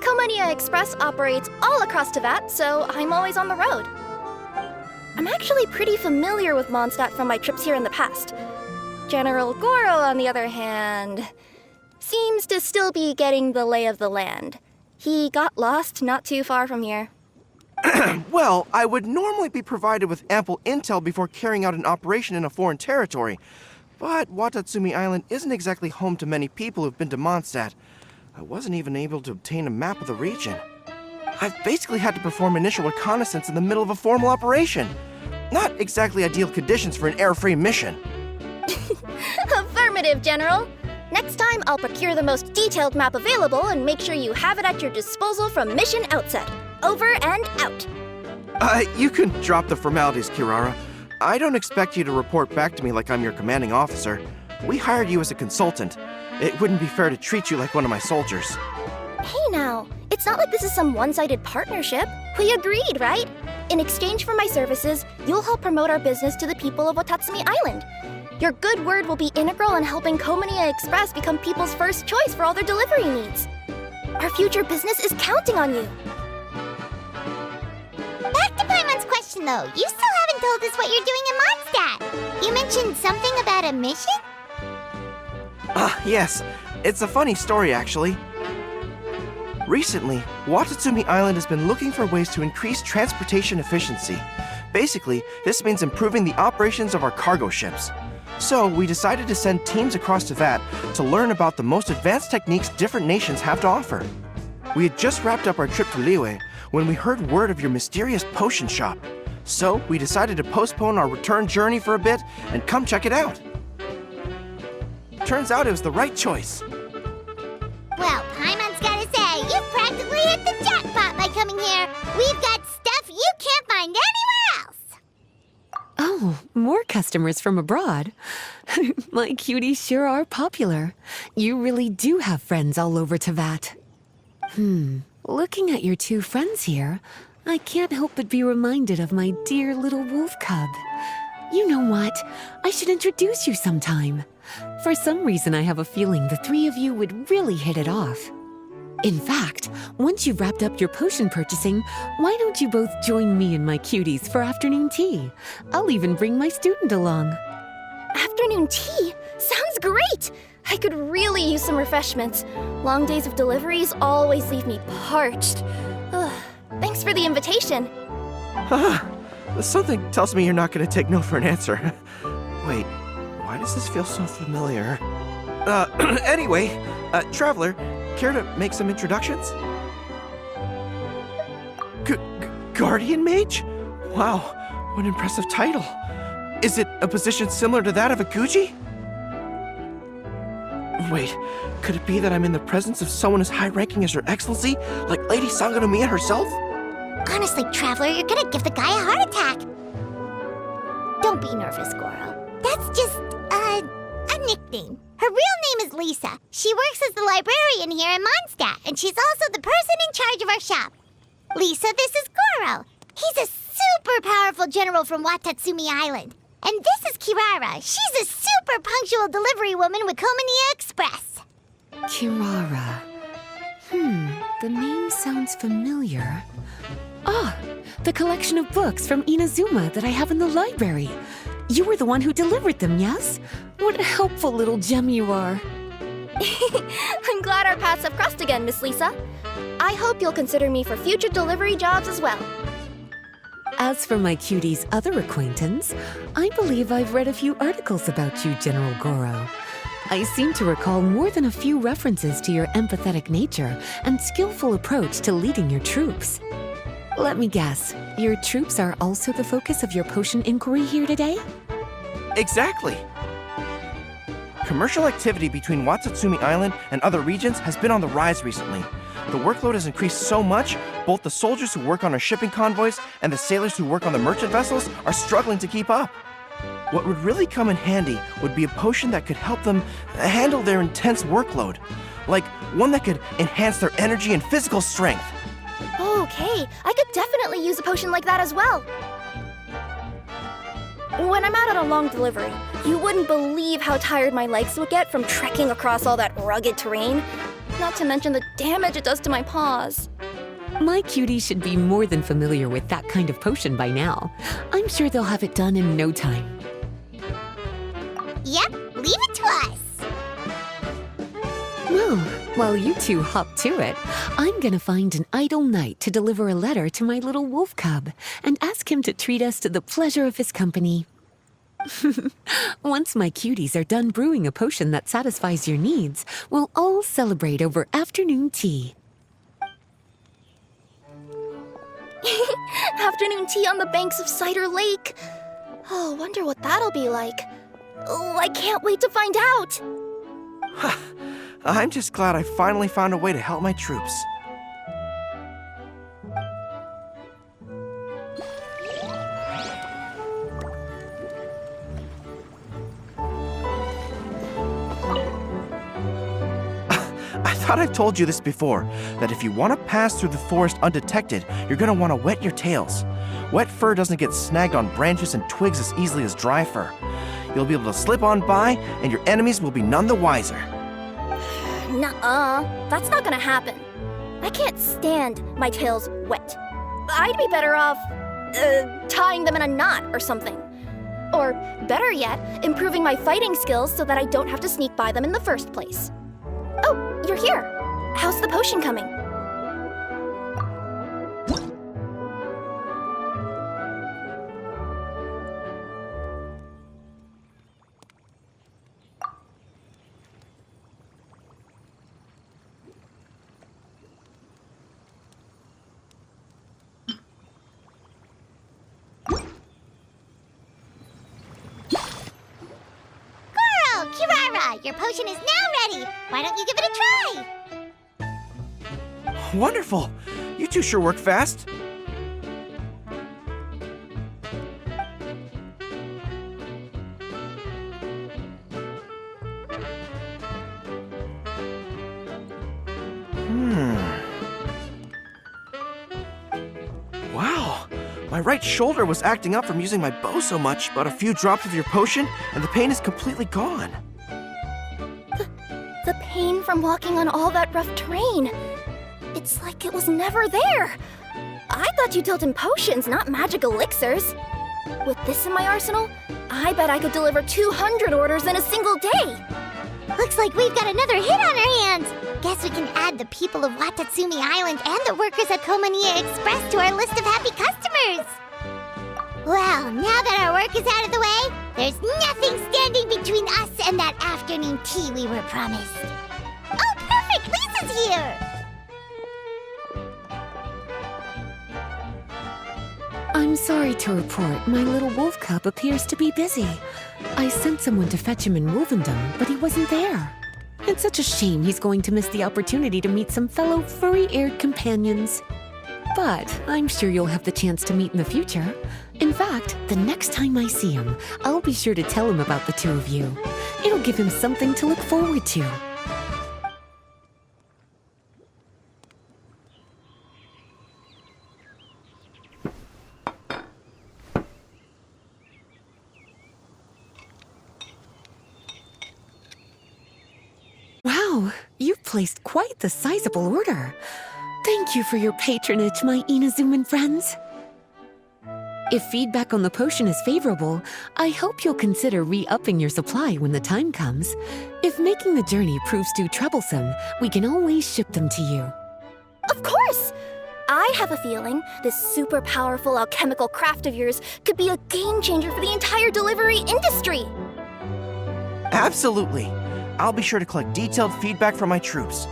Komania Express operates all across Teyvat, so I'm always on the road. I'm actually pretty familiar with Mondstadt from my trips here in the past. General Goro, on the other hand, seems to still be getting the lay of the land. He got lost not too far from here. Well, I would normally be provided with ample intel before carrying out an operation in a foreign territory. But Watatsumi Island isn't exactly home to many people who've been to Mondstadt. I wasn't even able to obtain a map of the region. I've basically had to perform initial reconnaissance in the middle of a formal operation. Not exactly ideal conditions for an air-free mission. Affirmative, General. Next time, I'll procure the most detailed map available and make sure you have it at your disposal from mission outset. Over and out. You can drop the formalities, Kirara. I don't expect you to report back to me like I'm your commanding officer. We hired you as a consultant. It wouldn't be fair to treat you like one of my soldiers. Hey now, it's not like this is some one-sided partnership. We agreed, right? In exchange for my services, you'll help promote our business to the people of Watatsumi Island. Your good word will be integral in helping Komania Express become people's first choice for all their delivery needs. Our future business is counting on you. Back to Paimon's question, though. You still haven't told us what you're doing in Mondstadt. You mentioned something about a mission? Yes. It's a funny story, actually. Recently, Watatsumi Island has been looking for ways to increase transportation efficiency. Basically, this means improving the operations of our cargo ships. So, we decided to send teams across to Teyvat to learn about the most advanced techniques different nations have to offer. We had just wrapped up our trip to Liyue when we heard word of your mysterious potion shop. So, we decided to postpone our return journey for a bit and come check it out. Turns out it was the right choice. Well, Paimon's gotta say, you practically hit the jackpot by coming here. We've got stuff you can't find anywhere else. Oh, more customers from abroad. My cuties sure are popular. You really do have friends all over Teyvat. Looking at your two friends here, I can't help but be reminded of my dear little wolf cub. You know what? I should introduce you sometime. For some reason, I have a feeling the three of you would really hit it off. In fact, once you've wrapped up your potion purchasing, why don't you both join me and my cuties for afternoon tea? I'll even bring my student along. Afternoon tea? Sounds great! I could really use some refreshments. Long days of deliveries always leave me parched. Ugh. Thanks for the invitation. Something tells me you're not going to take no for an answer. Wait, why does this feel so familiar? Anyway, Traveler, care to make some introductions? Guardian Mage? Wow, what an impressive title. Is it a position similar to that of a Guji? Wait, could it be that I'm in the presence of someone as high-ranking as Her Excellency, like Lady Sangonomiya herself? Honestly, Traveler, you're gonna give the guy a heart attack. Don't be nervous, Goro. That's just, a nickname. Her real name is Lisa. She works as the librarian here in Mondstadt, and she's also the person in charge of our shop. Lisa, this is Goro. He's a super powerful general from Watatsumi Island. And this is Kirara. She's a super punctual delivery woman with Komania Express. Kirara. The name sounds familiar. Ah, the collection of books from Inazuma that I have in the library. You were the one who delivered them, yes? What a helpful little gem you are. I'm glad our paths have crossed again, Miss Lisa. I hope you'll consider me for future delivery jobs as well. As for my cutie's other acquaintance, I believe I've read a few articles about you, General Goro. I seem to recall more than a few references to your empathetic nature and skillful approach to leading your troops. Let me guess, your troops are also the focus of your potion inquiry here today? Exactly. Commercial activity between Watatsumi Island and other regions has been on the rise recently. The workload has increased so much, both the soldiers who work on our shipping convoys and the sailors who work on the merchant vessels are struggling to keep up. What would really come in handy would be a potion that could help them handle their intense workload. Like one that could enhance their energy and physical strength. Okay, I could definitely use a potion like that as well. When I'm out on a long delivery, you wouldn't believe how tired my legs would get from trekking across all that rugged terrain. Not to mention the damage it does to my paws. My cutie should be more than familiar with that kind of potion by now. I'm sure they'll have it done in no time. Yep, leave it to us. Well, while you two hop to it, I'm gonna find an idle knight to deliver a letter to my little wolf cub and ask him to treat us to the pleasure of his company. Once my cuties are done brewing a potion that satisfies your needs, we'll all celebrate over afternoon tea. Afternoon tea on the banks of Cider Lake. Oh, wonder what that'll be like. Oh, I can't wait to find out. I'm just glad I finally found a way to help my troops. I thought I've told you this before, that if you want to pass through the forest undetected, you're going to want to wet your tails. Wet fur doesn't get snagged on branches and twigs as easily as dry fur. You'll be able to slip on by, and your enemies will be none the wiser. Nuh-uh, that's not gonna happen. I can't stand my tails wet. I'd be better off, tying them in a knot or something. Or, better yet, improving my fighting skills so that I don't have to sneak by them in the first place. Oh, you're here. How's the potion coming? Kirara, your potion is now ready. Why don't you give it a try? Wonderful! You two sure work fast. Wow! My right shoulder was acting up from using my bow so much, but a few drops of your potion, and the pain is completely gone. The pain from walking on all that rough terrain. It's like it was never there. I thought you dealt in potions, not magic elixirs. With this in my arsenal, I bet I could deliver 200 orders in a single day. Looks like we've got another hit on our hands. Guess we can add the people of Watatsumi Island and the workers at Komaniya Express to our list of happy customers. Well, now that our work is out of the way, there's nothing standing between us and that afternoon tea we were promised. Oh, perfect! Lisa's here! I'm sorry to report, my little wolf cub appears to be busy. I sent someone to fetch him in Wolvendom, but he wasn't there. It's such a shame he's going to miss the opportunity to meet some fellow furry-eared companions. But I'm sure you'll have the chance to meet in the future. In fact, the next time I see him, I'll be sure to tell him about the two of you. It'll give him something to look forward to. Wow, you've placed quite the sizable order. Thank you for your patronage, my Inazuman friends. If feedback on the potion is favorable, I hope you'll consider re-upping your supply when the time comes. If making the journey proves too troublesome, we can always ship them to you. Of course! I have a feeling this super powerful alchemical craft of yours could be a game changer for the entire delivery industry. Absolutely. I'll be sure to collect detailed feedback from my troops.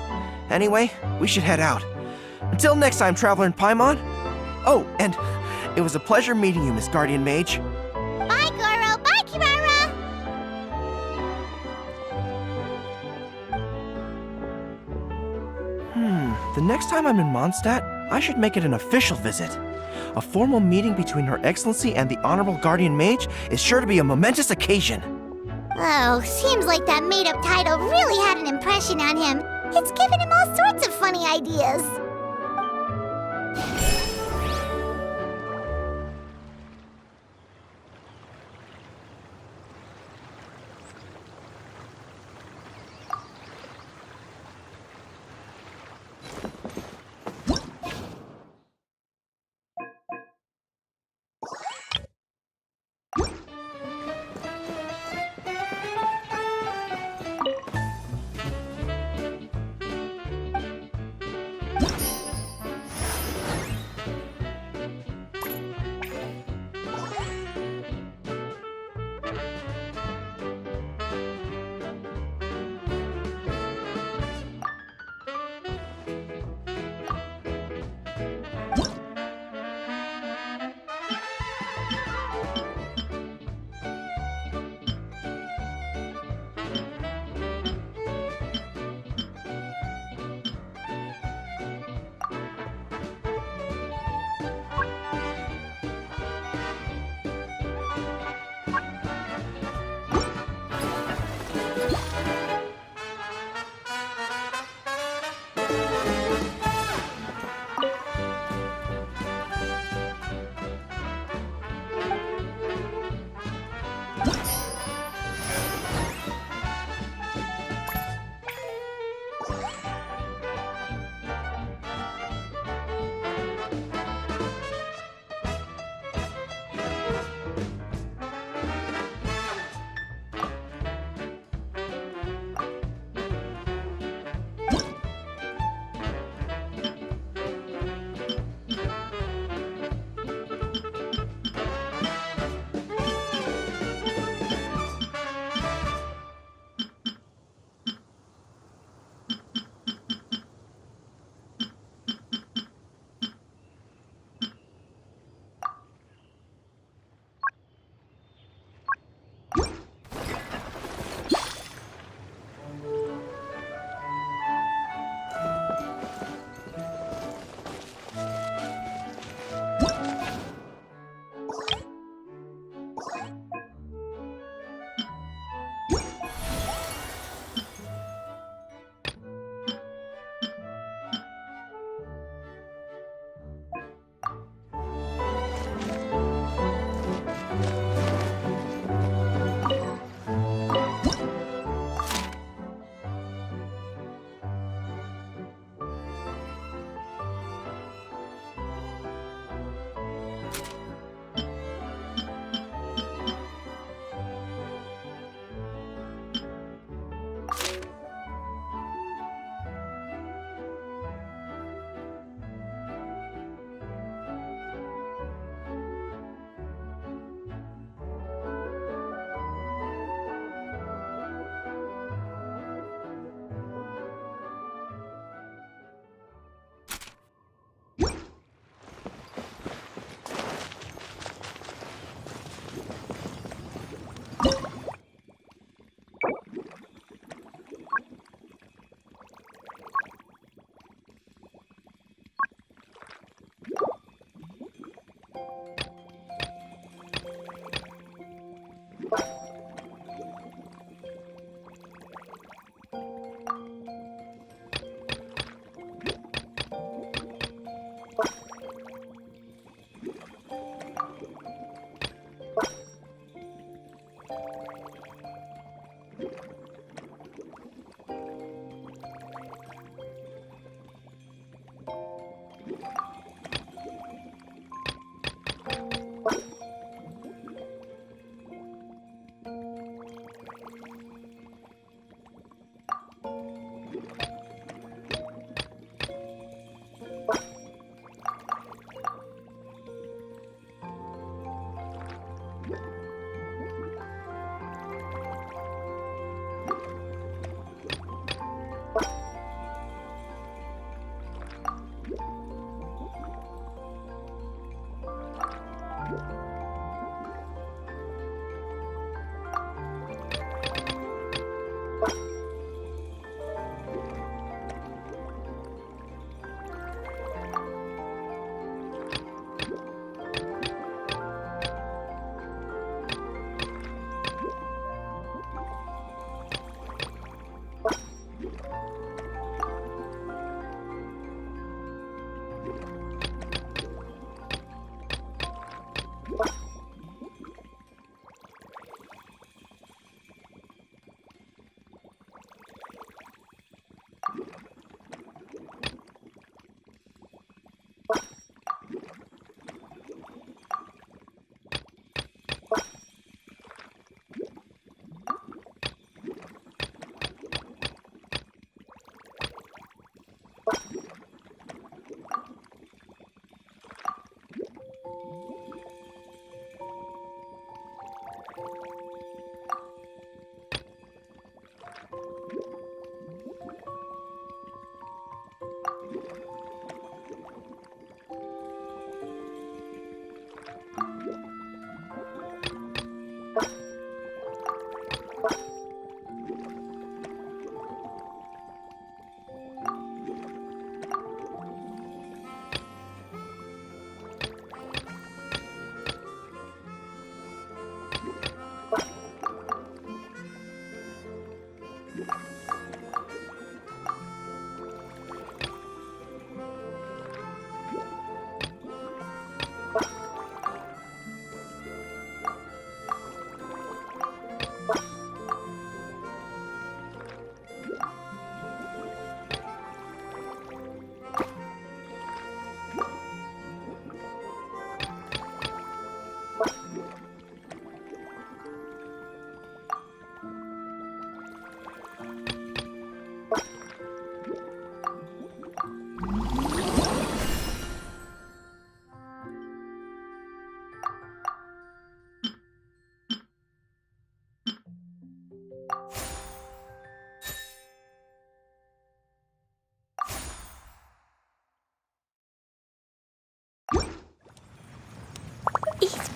Anyway, we should head out. Until next time, Traveler in Paimon. Oh, and it was a pleasure meeting you, Miss Guardian Mage. Bye, Goro! Bye, Kirara! The next time I'm in Mondstadt, I should make it an official visit. A formal meeting between Her Excellency and the Honorable Guardian Mage is sure to be a momentous occasion. Oh, seems like that made-up title really had an impression on him. It's given him all sorts of funny ideas.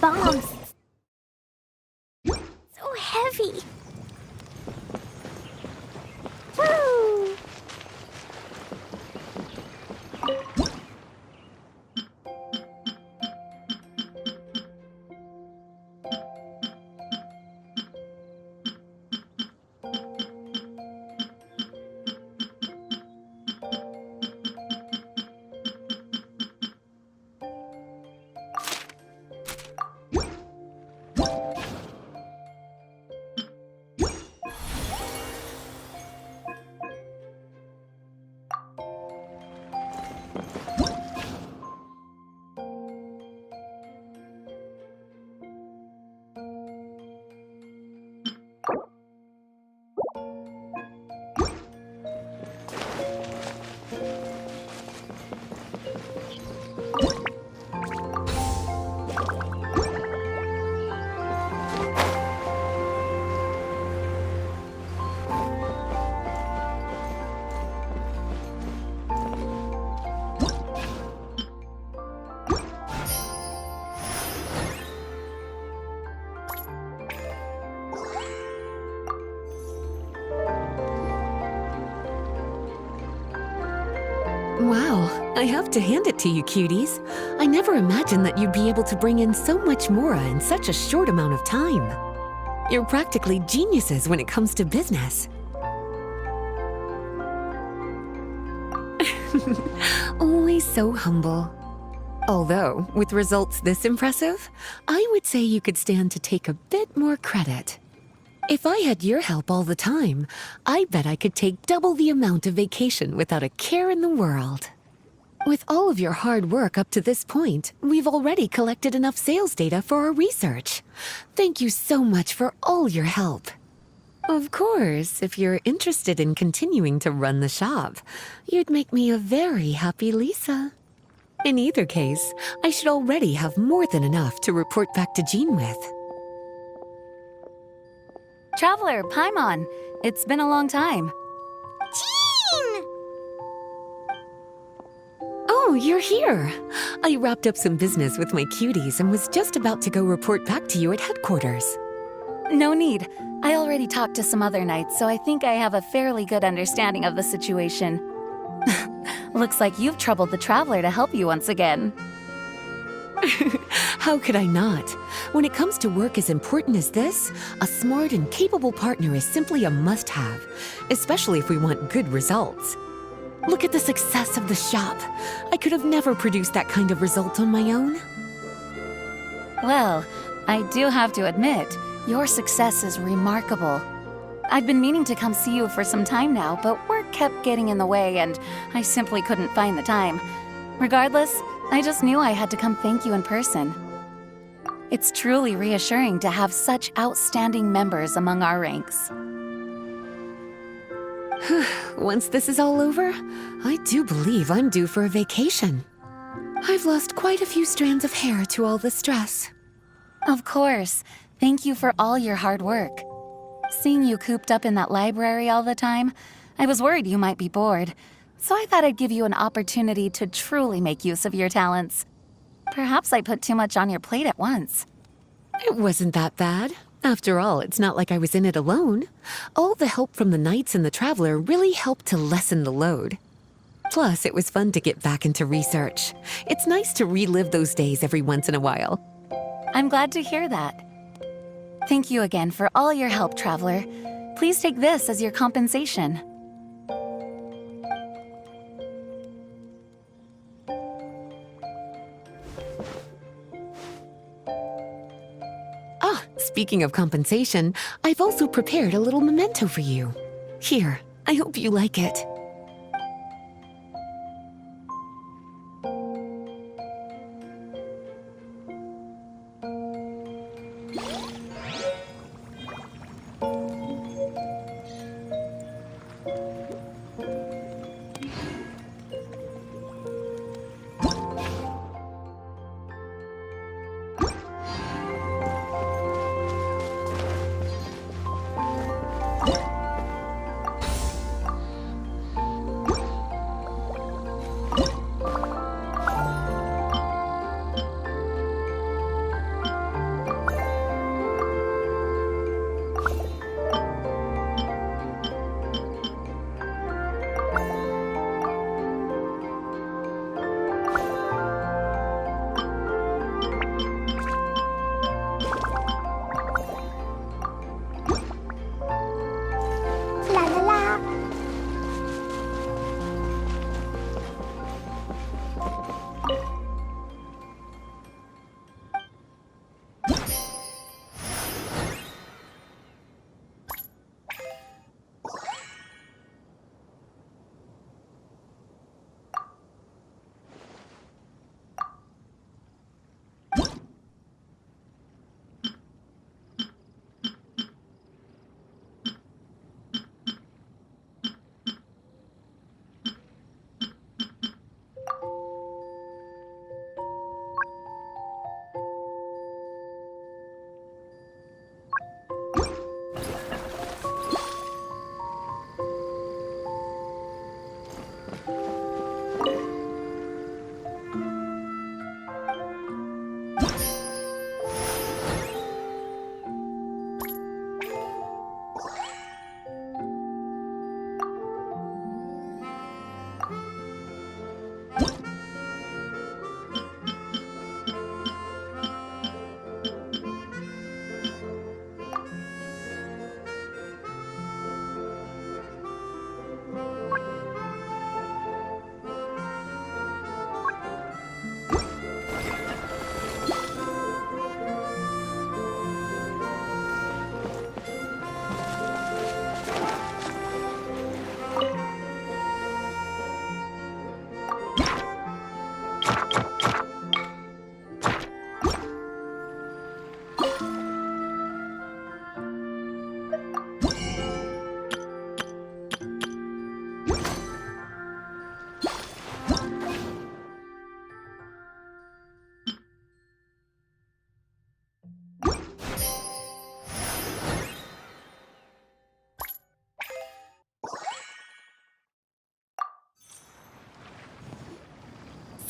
bombs. So heavy. Woo! Wow, I have to hand it to you, cuties. I never imagined that you'd be able to bring in so much mora in such a short amount of time. You're practically geniuses when it comes to business. Always so humble. Although, with results this impressive, I would say you could stand to take a bit more credit. If I had your help all the time, I bet I could take double the amount of vacation without a care in the world. With all of your hard work up to this point, we've already collected enough sales data for our research. Thank you so much for all your help. Of course, if you're interested in continuing to run the shop, you'd make me a very happy Lisa. In either case, I should already have more than enough to report back to Jean with. Traveler, Paimon, it's been a long time. Jean! Oh, you're here. I wrapped up some business with my cuties and was just about to go report back to you at headquarters. No need. I already talked to some other knights, so I think I have a fairly good understanding of the situation. Looks like you've troubled the Traveler to help you once again. How could I not? When it comes to work as important as this, a smart and capable partner is simply a must-have, especially if we want good results. Look at the success of the shop. I could have never produced that kind of result on my own. Well, I do have to admit, your success is remarkable. I've been meaning to come see you for some time now, but work kept getting in the way and I simply couldn't find the time. Regardless, I just knew I had to come thank you in person. It's truly reassuring to have such outstanding members among our ranks. Once this is all over, I do believe I'm due for a vacation. I've lost quite a few strands of hair to all the stress. Of course. Thank you for all your hard work. Seeing you cooped up in that library all the time, I was worried you might be bored. So I thought I'd give you an opportunity to truly make use of your talents. Perhaps I put too much on your plate at once. It wasn't that bad. After all, it's not like I was in it alone. All the help from the Knights and the Traveler really helped to lessen the load. Plus, it was fun to get back into research. It's nice to relive those days every once in a while. I'm glad to hear that. Thank you again for all your help, Traveler. Please take this as your compensation. Speaking of compensation, I've also prepared a little memento for you. Here, I hope you like it.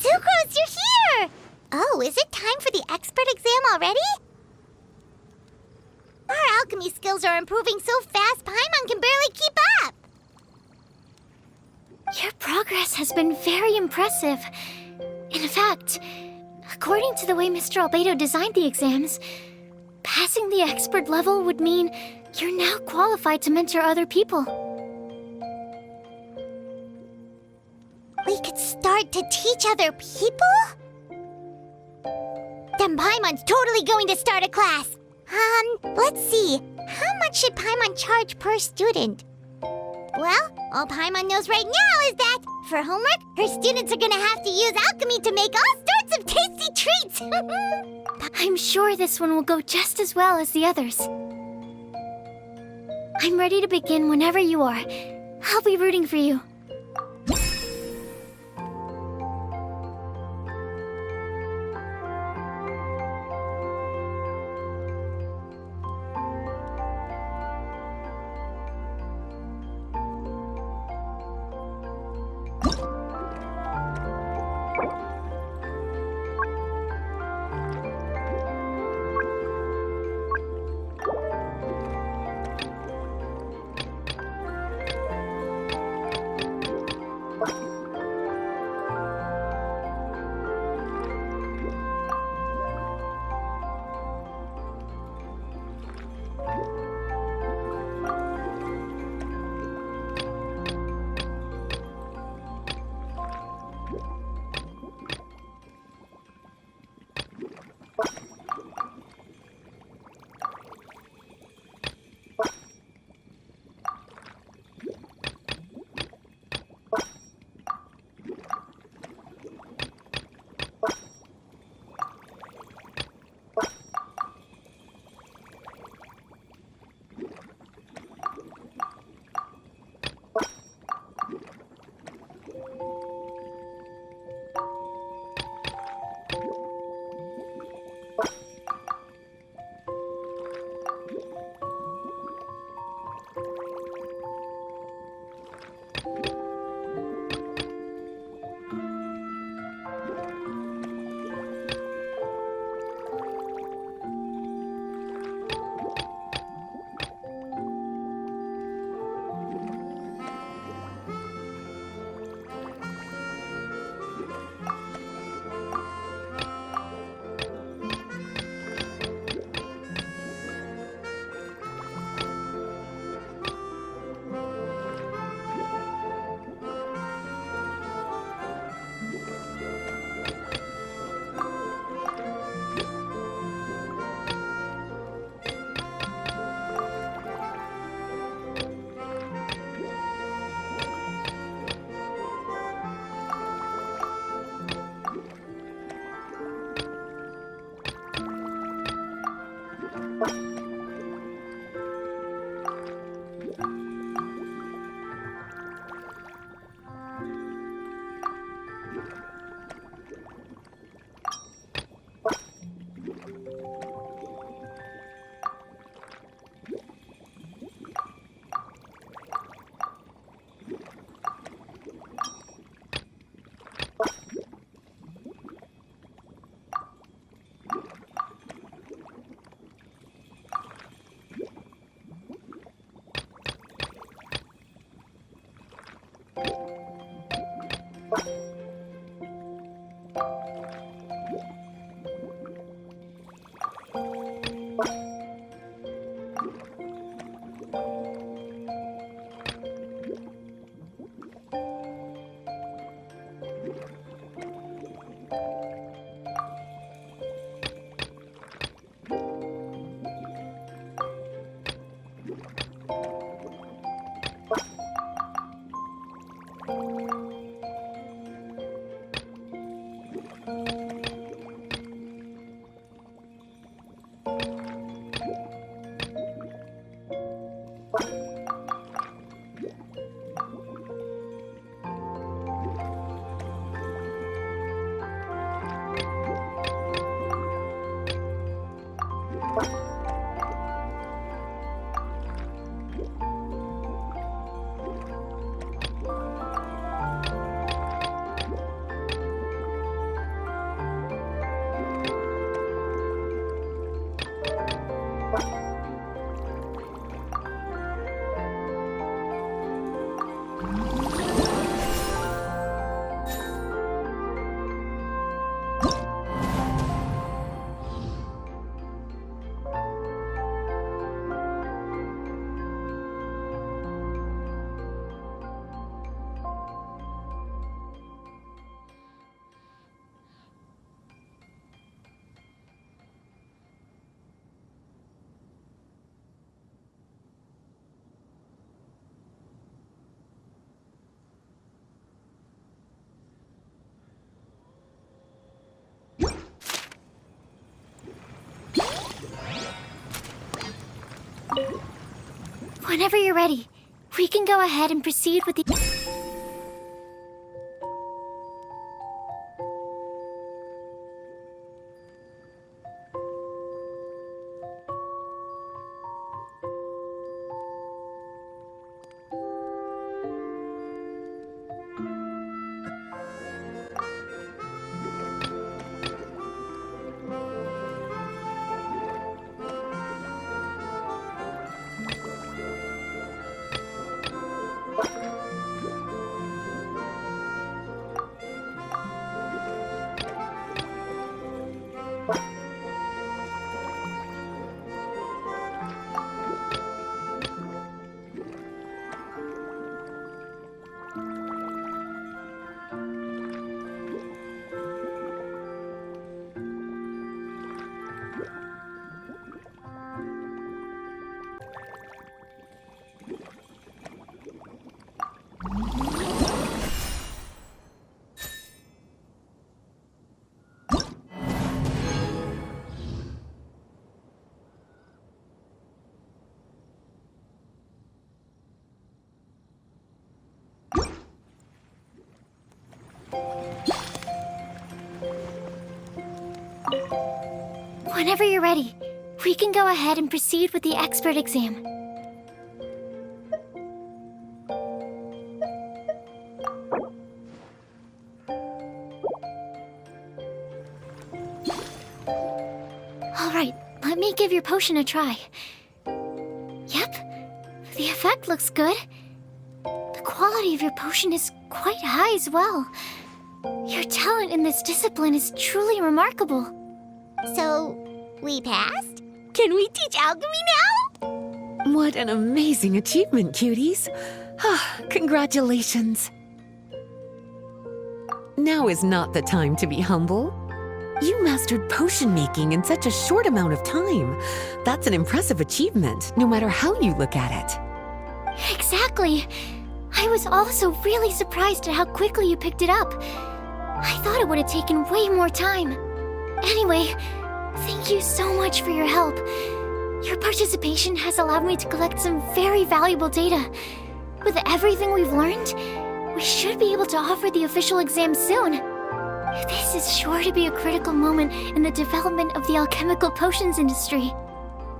Sucrose, you're here! Oh, is it time for the expert exam already? Our alchemy skills are improving so fast, Paimon can barely keep up! Your progress has been very impressive. In fact, according to the way Mr. Albedo designed the exams, passing the expert level would mean you're now qualified to mentor other people. We could start to teach other people? Then Paimon's totally going to start a class. Let's see. How much should Paimon charge per student? Well, all Paimon knows right now is that, for homework, her students are gonna have to use alchemy to make all sorts of tasty treats! I'm sure this one will go just as well as the others. I'm ready to begin whenever you are. I'll be rooting for you. Whenever you're ready, we can go ahead and proceed with the... Whenever you're ready, we can go ahead and proceed with the expert exam. Alright, let me give your potion a try. Yep, the effect looks good. The quality of your potion is quite high as well. Your talent in this discipline is truly remarkable. So, we passed? Can we teach alchemy now? What an amazing achievement, cuties. Congratulations. Now is not the time to be humble. You mastered potion making in such a short amount of time. That's an impressive achievement, no matter how you look at it. Exactly. I was also really surprised at how quickly you picked it up. I thought it would have taken way more time. Anyway, thank you so much for your help. Your participation has allowed me to collect some very valuable data. With everything we've learned, we should be able to offer the official exam soon. This is sure to be a critical moment in the development of the alchemical potions industry.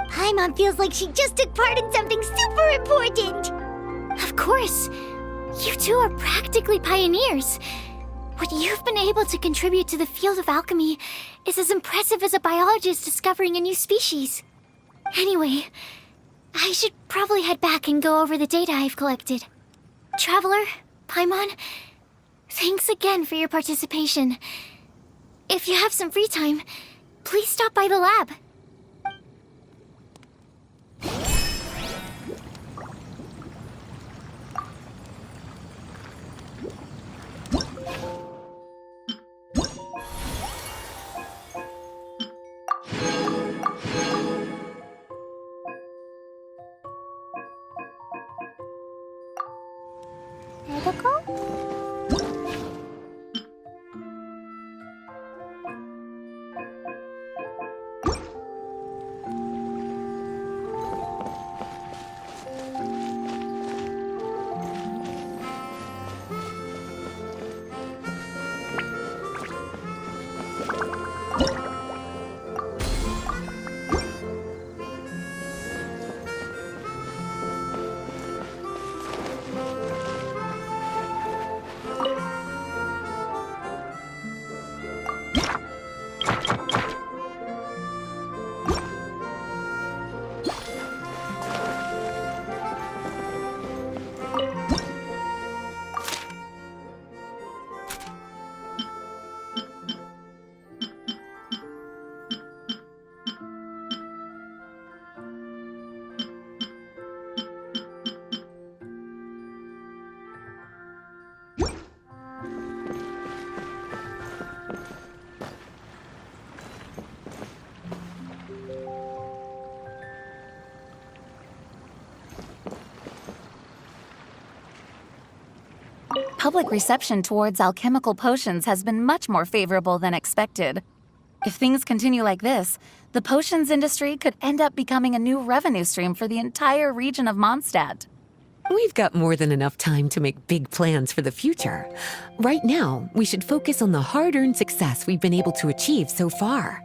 Paimon feels like she just took part in something super important! Of course. You two are practically pioneers. What you've been able to contribute to the field of alchemy is as impressive as a biologist discovering a new species. Anyway, I should probably head back and go over the data I've collected. Traveler, Paimon, thanks again for your participation. If you have some free time, please stop by the lab. Public reception towards alchemical potions has been much more favorable than expected. If things continue like this, the potions industry could end up becoming a new revenue stream for the entire region of Mondstadt. We've got more than enough time to make big plans for the future. Right now, we should focus on the hard-earned success we've been able to achieve so far.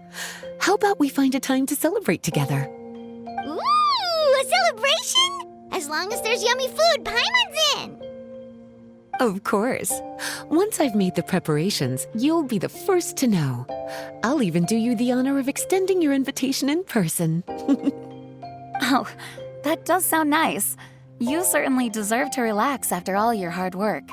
How about we find a time to celebrate together? Ooh, a celebration? As long as there's yummy food, Paimon's in. Of course. Once I've made the preparations, you'll be the first to know. I'll even do you the honor of extending your invitation in person. Oh, that does sound nice. You certainly deserve to relax after all your hard work.